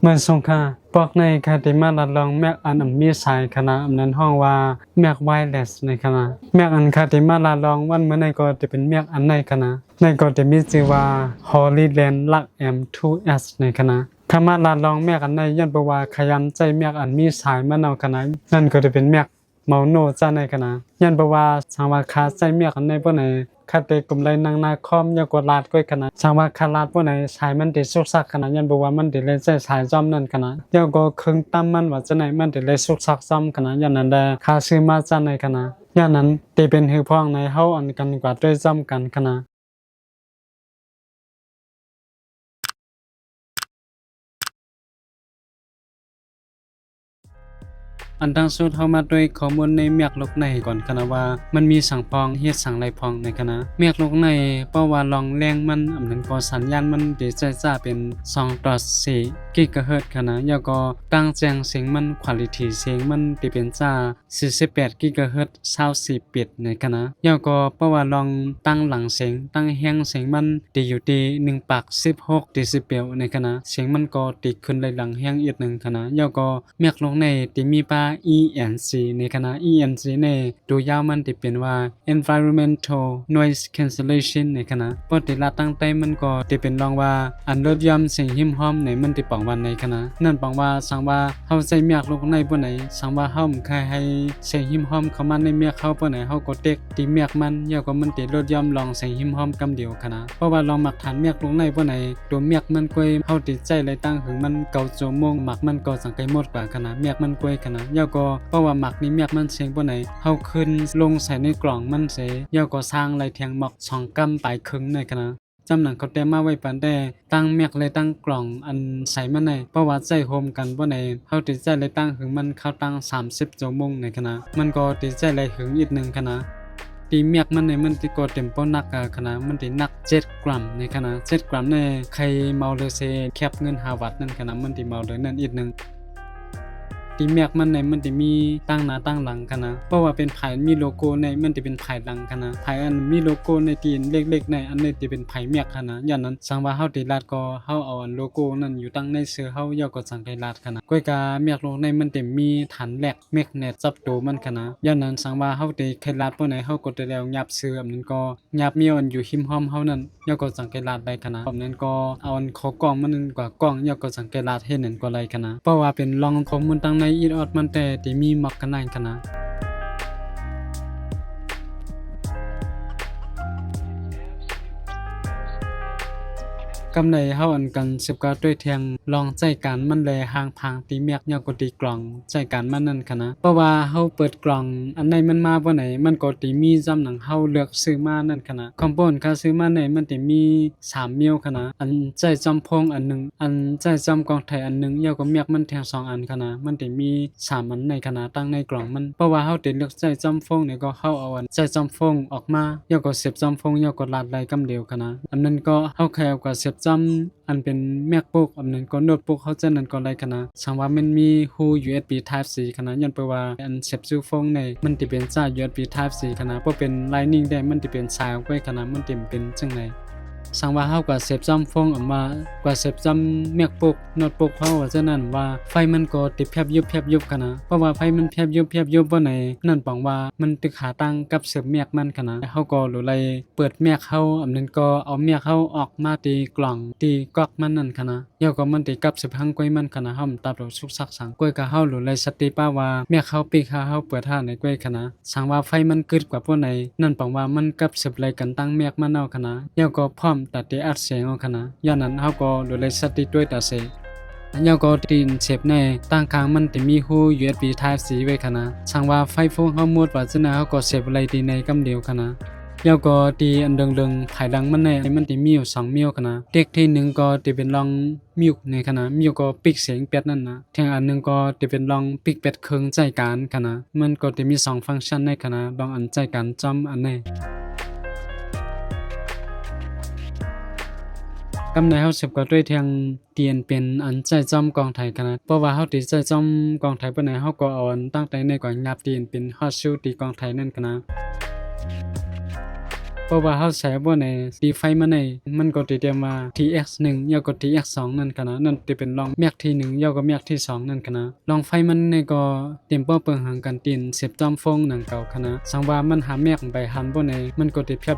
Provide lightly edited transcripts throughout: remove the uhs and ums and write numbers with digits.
มันสงค่าปอกในคาติมาลัดลองแมกอันมีสายคณะนั้นห้องว่าแมกไวเลสในคณะแมกอันคาติมาลัดลองวันเมื่อในก็จะเป็นแมกอันในคณะในก็จะมีชื่อว่า Holy Land ลัก M2S ในคณะคำว่าลัดลองแมกอันในยันปว่าขยันใจแมกอันมีสายมันเอาคณะนั่นก็จะเป็นแมกเมาโนจ้าในคณะยันปว่าสังวาคาใจแมกอันในบ่ไหนคาเตกลุ่มไรนางนาคอมยากลาดก้อยขนาดสังว่าคาลาดบ่ไหนสายมันติสุกซักขนาดยันบอกว่ามันติเลยใจสายจอมนั่นขนาดยาก็ครึ่งตั้มมันว่าจะไหนมันติเลยสุกซักจอมขนาดยันนั้นได้คาซื้อมาจ้าในขนาดยันนั้นติเป็นหือพ้องในเฮาอันกันกว่าด้วยจอมกันขนาดอันทั้งสุดเฮามาด้วยข้อมูลในเมียกลกในก่อนคณะว่ามันมีสังพองเฮ็ดสังไรพองในคณะเมียกลกในเพราะว่าลองแรงมันอำนั้นก็สัญญาณมันได้ใจจ้าเป็น2.4 กิกะเฮิรตซ์คณะแล้วก็ตั้งแจ้งเสียงมันควอลิตีเสียงมันได้เป็นจ้า48 กิกะเฮิรตซ์24 บิตในคณะแล้วก็เพราะว่าลองตั้งหลังเสียงตั้งแฮงเสียงมันได้อยู่ที่1.16 เดซิเบลในคณะเสียงมันก็ติขึ้นไหลหลังแฮงอีกหนึ่งคณะแล้วก็เมียกลกในที่มีปาENC ในคณะ ENC ในตัวยาวมันที่เป็นว่า Environmental Noise Cancellation ในคณะปกติละตั้งแต่มันก็ที่เป็นรองว่าอันลดย่อมเสียงหิมห้อมในมันที่ปังวันในคณะนั่นปังว่าสังว่าเฮาใช้เมียกลงในบ่ไหนสังว่าเฮาบ่เคยให้เสียงหิมห้อมเข้ามาในเมียกเฮาบ่ไหนเฮาก็เต็กที่เมียกมันยาวก็มันที่ลดย่อมลองเสียงหิมห้อมกำเดียวคณะเพราะว่าลองมักฐานเมียกลงในบ่ไหนตัวเมียกมันกวยเฮาติดใจเลยตั้งถึงมัน9ชั่วโมงมักมันก็สังไกหมดกว่าคณะเมียกมันกวยคณะยาวก็เพราะว่าหมักนี้เมียกมันเสียงบ่ไหนเฮาขึ้นลงใส่ในกล่องมันเสยาวก็สร้างไหลเทียงหมอก2กำปลายครึ่งในคณะจำหนังเขาแต่มาไว้ปานแต่ตั้งเมียกเลยตั้งกล่องอันใส่มันในเพราะว่าใจโฮมกันบ่ไหนเฮาติดใจเลยตั้งถึงมันเข้าตั้ง30ชั่วโมงในคณะมันก็ติดใจเลยถึงอีกนึงคณะตีเมียกมันในมันติก็เต็มป้อนักคณะมันตินัก7กรัมในคณะ7กรัมในใครเมาเลยเซแคบเงิน5วัตต์นั่นคณะมันติเมาเลยนั่นอีกนึงที่เมียกมันในมันจะมีตั้งหน้าตั้งหลังกันนะเพราะว่าเป็นไผ่มีโลโก้ในมันจะเป็นไผ่หลังกันนะไผ่อันมีโลโก้ในตีนเล็กๆในอันนี้จะเป็นไผ่เมียกกันนะอย่างนั้นสังว่าเฮาติลาดก็เฮาเอาอันโลโก้นั้นอยู่ตั้งในเสื้อเฮาย่อก็สังไกลาดกันนะก้อยกาเมียกโลกในมันจะมีฐานแหลกเมกเนตจับตัวมันกันนะอย่างนั้นสังว่าเฮาติไกลาดบ่ไหนเฮาก็ได้แล้วยับเสื้ออันนั้นก็ยับมีอันอยู่หิมห้อมเฮานั้นย่อก็สังไกลาดได้กันนะแบบนั้นก็เอาอันขอกล้องมันนั้นกว่ากล้องย่อก็สังไกลาดเฮ็ดนั่นก็ไรกันนะเพราะว่าเป็นลองข้อมูลตั้งในอีออดมันแต่ที่มีมักกันนั่นคณะกำในเฮาอันกัน19ด้วยเทียงลองใจการมันแลห่างพางตีเมียกยาวกว่าตีกล่องใจการมันนั่นคณะเพราะว่าเฮาเปิดกล่องอันใดมันมาบ่ไหนมันก็ติมีจำหนังเฮาเลือกซื้อมานั่นคณะคอมโพนค่าซื้อมาในมันติมี3มิลคณะอันใจจำพงอันนึงอันใจจำกองไทยอันนึงยาวก็เมียกมันแทง2อันคณะมันติมี3อันในคณะตั้งในกล่องมันเพราะว่าเฮาติเลือกใจจำพงนี่ก็เฮาเอาอันใจจำพงออกมายาวก็เสียบจำพงยาวก็ลาดไหลกำเดียวคณะอันนั้นก็เฮาแค่เอาก็เสียบจำอันเป็น MacBook อันนั้นก็โน้ตบุ๊กเฮาจังนั้นก็ได้คณะสังว่ามันมีหู USB Type C คณะย้อนไปว่าอันเสียบซูโฟงในมันสิเป็นสาย USB Type C คณะบ่เป็น Lightning ได้มันสิเป็นสายไว้คณะมันสิเป็นจังได๋สังว่าเฮาก็เสียบจำโฟงออกมากว่าเสียบจำ MacBook โน้ตบุ๊กเฮาว่าจังนั้นว่าไฟมันก็ติดแพบยุบคณะเพราะว่าไฟมันแพบยุบบ่ไหนนั่นปังว่ามันตึกหาตั้งกับเสียบ Mac มันคณะเฮาก็รู้ไลเปิด Mac เฮาอันนั้นก็เอา Mac เฮาออกมาตีกล่องตีก๊อกมันนั่นคณะเฮาก็มันติกับสิบหังก้อยมันคณะเฮาตับเราสุกสักสังก้อยก็เฮารู้ไลสติป้าว่า Mac เฮาปิกเฮาเปิดหาในก้อยคณะสังว่าไฟมันกึดกว่าพวกไหนนั่นปังว่ามันกับสิบไลกันตั้ง Mac มันเอาคณะเฮาก็พร้อมตัดอัดเสียงเอาคณะย่านนั้นเฮาก็รู้ไลสติด้วยตาเสยาวก็ตีนเชฟในตั้งค้างมันจะมีหู USB Type C ไว้คณะสังว่าไฟโฟงเฮาหมดว่าจะนะเฮาก็เซฟไว้ดีในกำเดียวคณะยาวก็ตีอันเดิงๆภายหลังมันในมันจะมีอยู่2มิลคณะเด็กที่1ก็จะเป็นลองมิวในคณะมิวก็ปิกเสียงเป็ดนั่นนะแทงอันนึงก็จะเป็นลองปิกเป็ดเครื่องใจการคณะมันก็จะมี2ฟังก์ชันในคณะลองอันใจการจำอันนี้กำในเฮา10ก็ด้วยเทียงเตียนเป็นอันใจจอมกองไทยคณะเพราะว่าเฮาติใจจอมกองไทยปานใดเฮาก็เอาอันตั้งแต่ในก่อนยับเตียนเป็นฮอดชูตีกองไทยนั่นคณะ เพราะว่าเฮาใช้บ่ในตีไฟมาในมันก็ติเตรียมว่า TX1 ยาวก็ TX2 นั่นกันนะนั่นสิเป็นรองแม็กที่1ยาวก็แม็กที่2นั่นกันนะรองไฟมันนี่ก็เตรียมเปิงหังกันตีนเสียบจอมฟงนั่นเก่าคณะสังว่ามันหาแม็กไปหันบ่ในมันก็ติเพียบ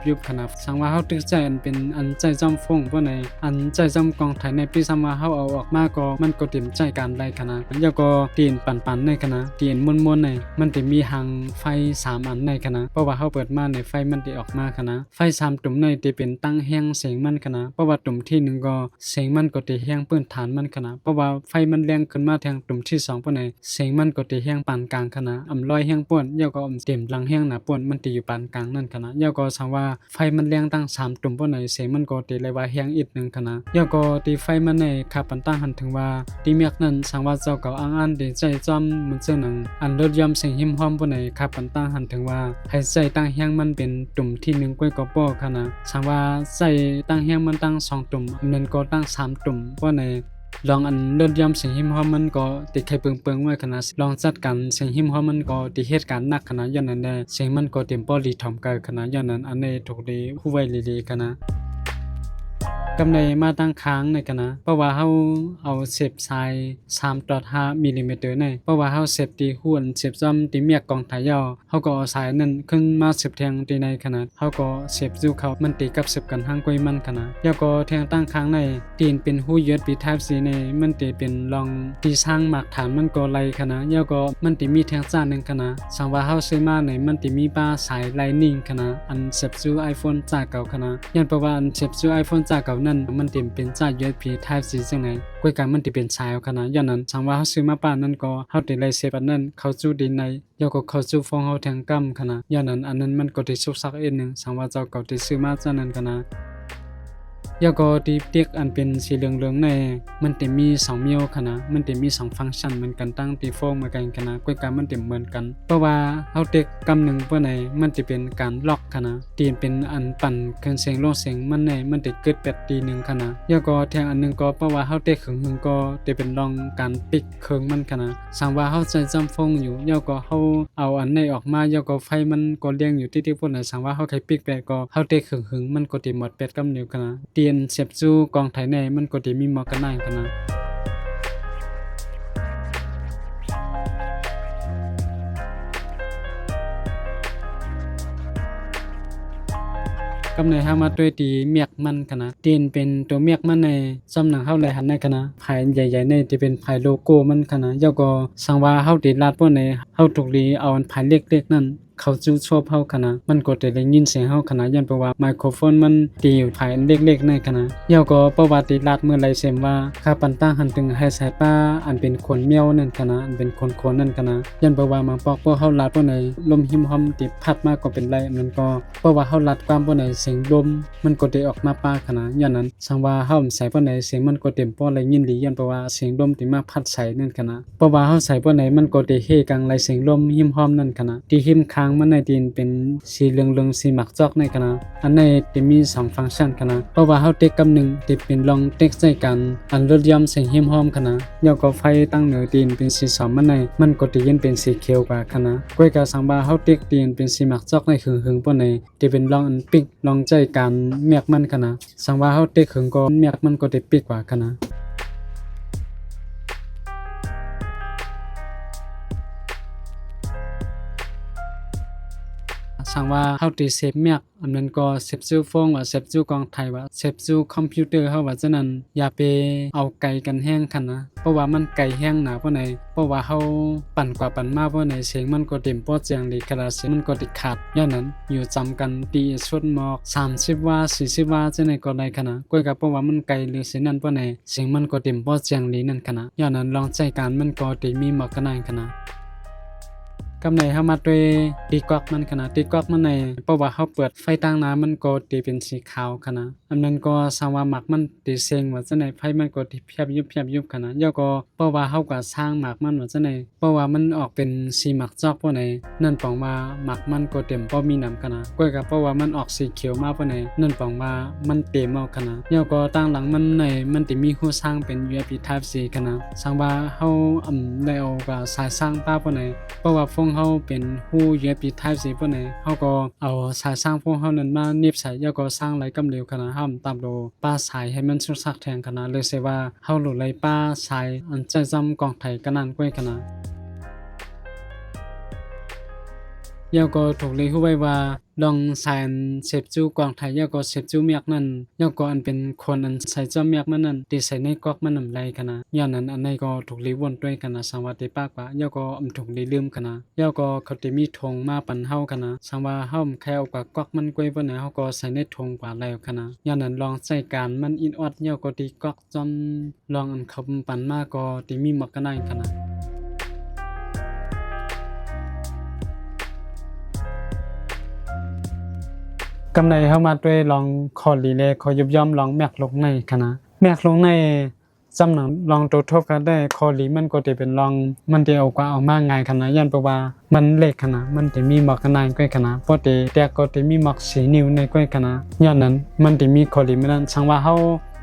ยุบคณะสังว่าเฮาตึกใจอันเป็นอันใจจอมฟงบ่ในอันใจจอมกองไทยในปีสังว่าเฮาเอาออกมาก็มันก็เตรียมใจการได้คณะยาวก็ตีนปันในคณะตีนมวนๆในมันสิมีหังไฟ3อันในคณะเพราะว่าเฮาเปิดมาในไฟมันสิออกมาคณะไฟ3ตุ่มในสิเป็นตั้งแห้งเสียงมันคณะเพราะว่าตุ่มที่1ก็เสียงมันก็สิแห้งพื้นฐานมันคณะเพราะว่าไฟมันแรงขึ้นมาทางตุ่มที่2ปานใดเสียงมันก็สิแห้งปานกลางคณะอำลอยแห้งป่วนยาวก็เต็มหลังแห้งหน้าป่วนมันสิอยู่ปานกลางนั่นคณะยาวก็สังว่าไฟมันแรงตั้ง3ตุ่มปานใดเสียงมันก็สิเลยว่าแห้งอีกนึงคณะยาวก็ที่ไฟมันในค่าปันตั้งหันถึงว่าที่เมียกนั้นสังว่าเจ้าก็อ้างได้ใจจอมมันเจ้าหนังอันลดย่อมเสียงหิมหอมปานใดค่าปันตั้งหันถึงว่าให้ใจตั้งแห้งมันเป็นตุ่มที่1กว่าก็พอคณะสังว่าใจตั้งแห้งมันตั้ง2ตุ่มนั้นก็ตั้ง3ตุ่มปานใดลองอันเลื่อนย่ำเสียงหิมหอมมันก็ติดไข่เปิงไว้ขนาดลองจัดการเสียงหิมหอมมันก็ติเหตุการณ์หนักขนาดย้อนนั้นได้เสียงมันก็เต็มปอลีถ่อมกันขนาดย้อนนั้นอันนี้ถูกดีผู้ไว้ลีๆกันนะกำในมาตั้งค้างในกันนะเพราะว่าเฮาเอาเสียบทราย 3.5 มิลลิเมตรในเพราะว่าเฮาเสียบตีหุ้นเสียบซ่อมตีเมียกกองถ่ายยาวเฮาก็เอาสายนั้นขึ้นมาเสียบแทงตีในขนาดเฮาก็เสียบสู่เขามันตีกับเสียบกันห่างกวยมันขนาดแล้วก็แทงตั้งค้างในตีนเป็นหู USB Type C ในมันตีเป็นรองตีสร้างหมากฐานมันก็ไหลขนาดแล้วก็มันตีมีแทงซ่านึงขนาดสังว่าเฮาซื้อมาในมันตีมีป้าสาย Lightning ขนาดอันเสียบสู่ iPhone จากเก่าขนาดยันเพราะว่าอันเสียบสู่ iPhone จากเก่านั้นมันเต็มเป็นจาก USB Type C จังได๋กวยกันมันสิเป็นสายเอาขนาดย้อนนั้นสังว่าเฮาซื้อมาป้านนั้นก็เฮาได้ไล่เสียบอันนั้นเข้าสู่ดินในแล้วก็เข้าสู่ฟองเฮาแทงกำขนาดย้อนนั้นอันนั้นมันก็ได้สุกสักอีกนึงสังว่าเจ้าเก่าที่ซื้อมาจังนั้นขนาดแล้วก็ที่เตียกอันเป็นสีเหลืองๆในมันจะมี2มิวค่ะนะมันจะมี2ฟังก์ชันเหมือนกันตั้งตีโฟงเหมือนกันค่ะนะกวยกันมันจะเหมือนกันเพราะว่าเฮาเต็กกำหนึ่งเพื่อไหนมันจะเป็นการล็อกค่ะนะตีนเป็นอันปั่นเครื่องเสียงลงเสียงมันในมันจะเกิดแบบตีนึงค่ะนะแล้วก็แทงอันนึงก็เพราะว่าเฮาเต็กขึงก็จะเป็นรองการปิดเครื่องมันค่ะนะสังว่าเฮาใช้จำฟงอยู่แล้วก็เฮาเอาอันในออกมาแล้วก็ไฟมันก็เลี้ยงอยู่ที่พวกนั้นสังว่าเฮาใช้ปิดแปดก็เฮาเต็กขึงมันก็จะหมดแปดกำนิ้วค่ะนะเสียบสู่กองไถในมันก็จะมีหมอกกันได้กันนะกำในเฮามาด้วยตีเมียกมันกันนะตีนเป็นตัวเมียกมันในซ้ำหนังเฮาเลยหันในกันนะภายใหญ่ๆในจะเป็นภายโลโก้มันกันนะแล้วก็สังว่าเฮาติลาดพวกในเฮาถูกดีเอาอันภายเล็กๆนั่นเขาจูชอบเฮาขนาดมันก็ได้ยินเสียงเฮาขนาดยันเพราะว่าไมโครโฟนมันตีอยู่ภายเล็กๆในขนาดแล้วก็ประวัติลาดเมื่อไรเสมว่าค่าปันตั้งหันถึงให้สายป้าอันเป็นคนเมียวนั่นขนาดอันเป็นคนนั่นขนาดยันเพราะว่ามาปอกพวกเฮาลาดพวกในลมหิมหอมติพัดมาก็เป็นไรมันก็เพราะว่าเฮาลาดความพวกในเสียงลมมันก็ได้ออกมาป้าขนาดยันนั้นสังว่าเฮาใส่พวกในเสียงมันก็เต็มป้อไรยินดียันเพราะว่าเสียงลมที่มาพัดใส่นั่นขนาดเพราะว่าเฮาใส่พวกในมันก็ได้เฮกังไรเสียงลมหิมหอมนั่นขนาดที่หิมค้างมันในตีนเป็นสีเหลืองๆสีหมักจอกในขณะอันในจะมี2ฟังก์ชันขณะเพราะว่าเฮาเต็กกำนึงที่เป็นลองเต็กใส่กันอันลดย่อมเสียงหิมหอมขณะแล้วก็ไฟตั้งเหนือตีนเป็นสี2มันในมันก็จะเย็นเป็นสีเขียวกว่าขณะกวยกาสังบาเฮาเต็กตีนเป็นสีหมักจอกในหึงๆปานในที่เป็นลองอันปิกลองใจกันเมียกมันขณะสังว่าเฮาเต็กหึงก็เมียกมันก็จะปิกกว่าขณะสังว่าเฮาติเซฟเมียกอันนั้นก็เซฟซูฟงว่าเซฟซูกองไทยว่าเซฟซูคอมพิวเตอร์เฮาว่าฉะนั้นอย่าไปเอาไกลกันแห้งคั่นนะเพราะว่ามันไกลแห้งหนาเพราะไหนเพราะว่าเฮาปั่นกว่าปั่นมาเพราะไหนเสียงมันก็เต็มพอเสียงดีกระเสียงมันก็ติดขาดย้อนนั้นอยู่จำกันตีสุดหมอก30ว่า40ว่าจังได๋ก็ได้คั่นนะกวยกับเพราะว่ามันไกลหรือเสียงนั้นเพราะไหนเสียงมันก็เต็มพอเสียงดีนั่นคั่นนะย้อนนั้นลองใจการมันก็ติมีหมอกกันได้คั่นนะกำในเฮามาด้วยตีกอกมันขนาดตีกอกมันในเพราะว่าเฮาเปิดไฟตั้งน้ำมันก็ตีเป็นสีขาวขนาดอันนั้นก็สว่าหมักมันตีเซ็งว่าจังได๋ไฟมันก็ติเพียบยุบขนาดแล้วก็เพราะว่าเฮาก็สร้างหมักมันว่าจังได๋เพราะว่ามันออกเป็นสีหมักจอกพวกไหนนั่นปองว่าหมักมันก็เต็มบ่มีน้ำขนาดก้อยก็เพราะว่ามันออกสีเขียวมาพวกไหนนั่นปองว่ามันเต็มเอาขนาดแล้วก็ตั้งหลังมันในมันสิมีหูสร้างเป็น USB Type C ขนาดสังว่าเฮาได้เอาก็สายสร้างป้าพวกไหนเพราะว่าฟง เฮาเป็นฮู้ USB Type C ปานใดเฮาก็เอาสายสร้างพวกเฮานั้นมาเนีบใส่แล้วก็สร้างไหลกำเหลวขนาดห้ามตามโลป้าสายให้มันสุดสักแทงขนาดเลยเสียว่าเฮาหลุดไหลป้าสายอันใจจำกองไทยกันนั่นก้วยขนาดยาวก็ถูกเลยฮู้ไว้ว่าลองสายเสพจูกองไทยยาวก็เสพจูเมียกนั่นยาวก็อันเป็นคนอันใส่จอมเมียกมันนั่นที่ใส่ในก๊อกมันนำไรขนาดย้อนนั้นอันไหนก็ถูกลีวนด้วยขนาดสังว่าติปากว่ายาวก็ถูกลีลืมขนาดยาวก็เขาติมีธงมาปันเฮาขนาดสังว่าเฮาแค่เอากว่าก๊อกมันกวยบ่ไหนเฮาก็ใส่ในธงกว่าแล้วขนาดย้อนนั้นลองใส่การมันอินออดยาวก็ติก๊อกจอมลองอันคำปันมาก็ติมีหมอกกันได้ขนาดกำในเข้ามาด้วยลองคอรีเลย์คอยุบย่อมลองแมกลงในคณะแมกลงในจำหนังลองตัวทบกันได้คอรีมันก็จะเป็นลองมันจะเอากว่าเอามากง่ายขนาดยันเพราะว่ามันเล็กขนาดมันจะมีหมอกกันในก้อยขนาดเพราะแต่ก็จะมีหมอกสีนิ้วในก้อยขนาดย้อนนั้นมันจะมีคอรีมันนั้นช่างว่าเขา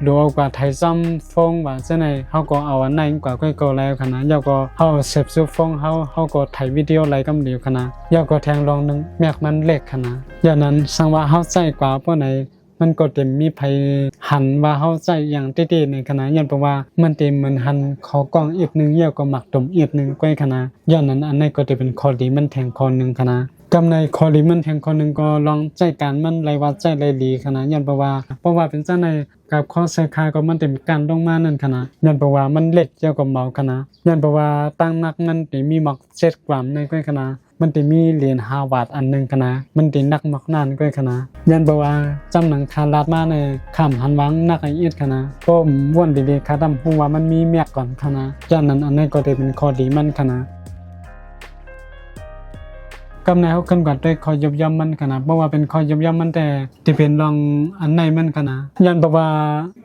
ดูเอากว่าไทยซ้ำฟงว่าเช่นไรเขาก็เอาอันไหนกว่าก้อยก็แล้วขนาดยาวก็เขาเสพซูฟงเขาก็ถ่ายวิดีโออะไรก็เดียวขนาดยาวก็แทงลองนึงแมกมันเล็กขนาดย้อนนั้นช่างว่าเขาใจกว่าเพราะไหนมันก็เต็มมีภัยหันว่าเขาใจอย่างเต้ๆในขณะยันเพราะว่ามันเต็มเหมือนหันขอกองอีกนึงเยี่ยวก็หมักดมอีกนึงก้อยขณะย้อนนั้นอันนี้ก็จะเป็นคอดีมันแทงคอนึงขณะกำในคอดีมันแทงคอนึงก็ลองใจการมันไรว่าใจไรดีขณะยันเพราะว่าเป็นเจ้าในกับข้อเสคาก็มันเต็มการลงมานั่นขณะยันเพราะว่ามันเล็กเยี่ยวก็เมาขณะยันเพราะว่าตั้งนักมันจะมีหมักเจ็ดกรัมในก้อยขณะมันจะมีเหรียญ5 บาทอันนึงคณะมันจะนักมักนานก้อยคณะยันบอกว่าจำหนังคาลาดมาในคำหันวังนักไอเอ็ดคณะก็ว่วนดีๆคาดำพูว่ามันมีเมียก่อนคณะยันนั้นอันนี้ก็จะเป็นข้อดีมันคณะกำในเขาขึ้นกว่าด้วยคอยยบย่ำมันขนาดเพราะว่าเป็นคอยยบย่ำมันแต่ที่เป็นลองอันในมันขนาดยันบอกว่า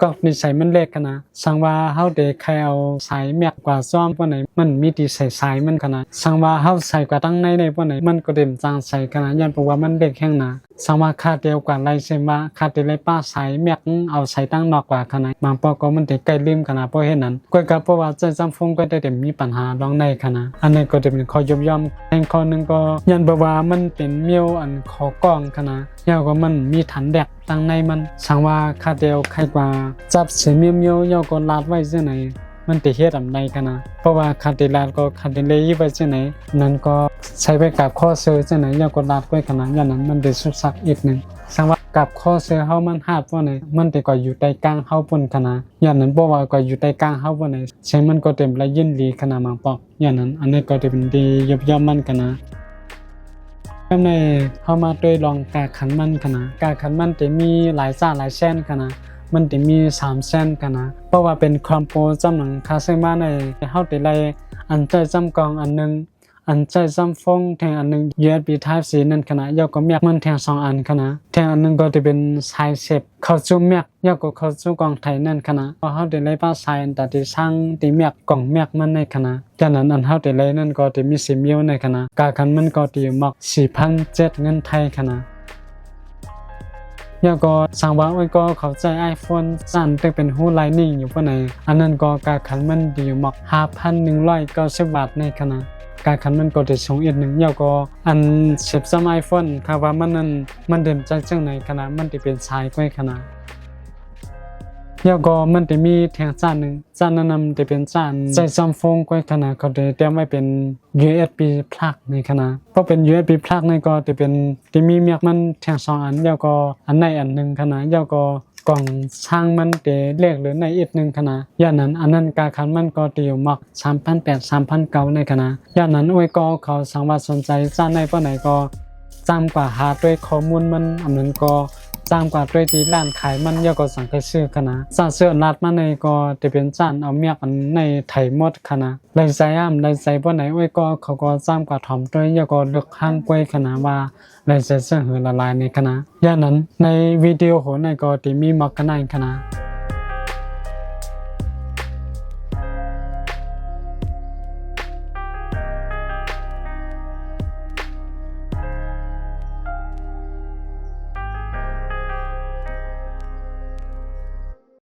ก็นิสัยมันเล็กขนาดสังว่าเขาเด็กใครเอาสายแมกกว่าซ้อมพวกไหนมันมีที่ใส่สายมันขนาดสังว่าเขาใส่กว่าตั้งในพวกไหนมันก็เด่นจางใส่ขนาดยันบอกว่ามันเล็กแห้งหนาสังว่าคาเดียวกว่าไรเซมาคาเดียวไรป้าสายแมกเอาใส่ตั้งนอกกว่าขนาดบางปอก็มันเด็กใกล้ลืมขนาดเพราะเหตุนั้นก็กับเพราะว่าใจจำฟงก็ได้เต็มมีปัญหาลองในขนาดอันนี้ก็จะเป็นคอยยบย่ำแห่งข้อนึงก็ยันบอกว่ามันเป็นเมียวอันขอกองขนาดยาวก็มันมีฐานแดกตั้งในมันสังว่าคาเดียวใครกว่าจับเสียเมียวยาวก็ลาดไว้เส้นไหนมันติเฮ็ดอะไรขนาดเพราะว่าคาเดลาดก็คาเดเลยไว้เส้นไหนนั้นก็ใช้ไปกับข้อเสือเส้นไหนยาวก็ลาดไว้ขนาดอย่างนั้นมันได้สุดสักอีกนึงสังว่ากับข้อเสือเฮามันหาดว่าไหนมันแต่ก็อยู่ใต้กลางเฮาปนขนาดอย่างนั้นเพราะว่าก็อยู่ใต้กลางเฮาว่าไหนใช้มันก็เต็มละยินดีขนาดบางปอกอย่างนั้นอันนี้ก็จะเป็นดียบย่อมมันขนาดกำในเข้ามาด้วยลองกาขันมันขนาดกาขันมันจะมีหลายซ่าหลายแช่นขนาดมันจะมี3แช่นขนาดเพราะว่าเป็นคอมโพจำหนังคาเซมาในเฮาได้ไล่อันใจจำกองอันนึงอันใจจำฟงแทงอันนึง USB Type C นั่นขนาดยาวก็แมกมันแทง2อันขนาดแทงอันนึงก็จะเป็นสายเสพเข้าสู่แมกยาวก็เข้าสู่กองไทยนั่นขนาดพอเฮาได้ไล่ป้าสายอันตที่สร้างที่แมกกล่องแมกมันในขนาดจากนั้นอันเฮาได้ไล่นั่นก็จะมีสีเมียวในขนาดกาขันมันก็จะหมัก 4,700 เงินไทยขนาดยาวก็สังว่าไว้ก็เข้าใจ iPhone สั่นตึกเป็นหูไลนิ่งอยู่ปะไหนอันนั้นก็กาขันมันดีหมัก 5,190 บาทในขนาดกาขันมันก็จะส่งอีกนึงยาวก็อันเสียบซ้ำ iPhone ค่ะว่ามันนั้นมันเดิมจากจังไหนขนาดมันจะเป็นสายก้อยขนาดยาวก็มันจะมีแทงจานนึงจานนั้นจะเป็นจานใจซัมซุงก้อยขนาดเขาจะเตรียมไว้เป็น USB plug ในขนาดเพราะเป็น USB plug ในก็จะเป็นที่มีเมียกมันแทง2อันยาวก็อันในอันนึงขนาดยาวก็กล่องช่างมันเตเล็กหรือในอีกนึงขนาดอย่างนั้นอันนั้นกาขันมันก็ติวมัก 3,800 3,900 ในขนาดอย่างนั้นอ้วยก็เขาสังว่าสนใจจานในปานไหนก็จำกว่าหาด้วยข้อมูลมันอันนั้นก็จำกว่าด้วยที่ร้านขายมันยาวก็สังเกตซื้อขนาดจานเสื้อนัดมาในก็จะเป็นจานเอาเมียกอันในไถหมดขนาดไล่ใส่ไล่ใส่ปานไหนอ้วยก็เขาก็จำกว่าถ่อมด้วยยาวก็เลือกข้างกล้วยขนาดว่าไล่ใส่เสื้อหือละลายในขนาดอย่างนั้นในวิดีโอโหในก็จะมีมักกันในขนาด